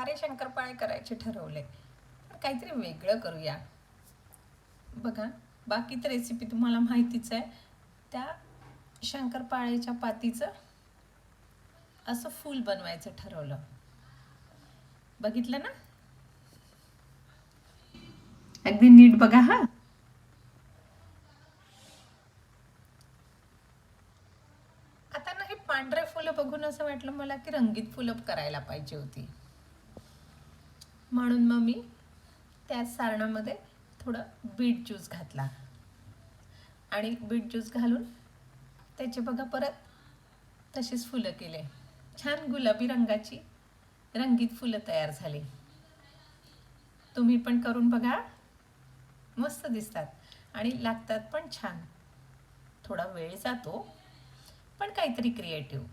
सारे शंकरपाळे करायचे ठरवले, पण काहीतरी वेगळं करूया. बघा, बाकी तर रेसिपी तुम्हाला माहितीच आहे. त्या शंकरपाळ्याच्या पातीचं असं फूल बनवायचं ठरवलं. बघितलं ना? अगदी नीट बघा हा. आता ना हे पांढरे फुलं बघून असं वाटलं मला की रंगीत फुलं करायला पाहिजे होती. म्हणून मग मी त्या सारणामध्ये थोडं बीट ज्यूस घातला आणि बीट ज्यूस घालून त्याचे बघा परत तशीच फुलं केले. छान गुलाबी रंगाची रंगीत फुलं तयार झाली. तुम्ही पण करून बघा, मस्त दिसतात आणि लागतात पण छान. थोडा वेळ जातो, पण काहीतरी क्रिएटिव्ह.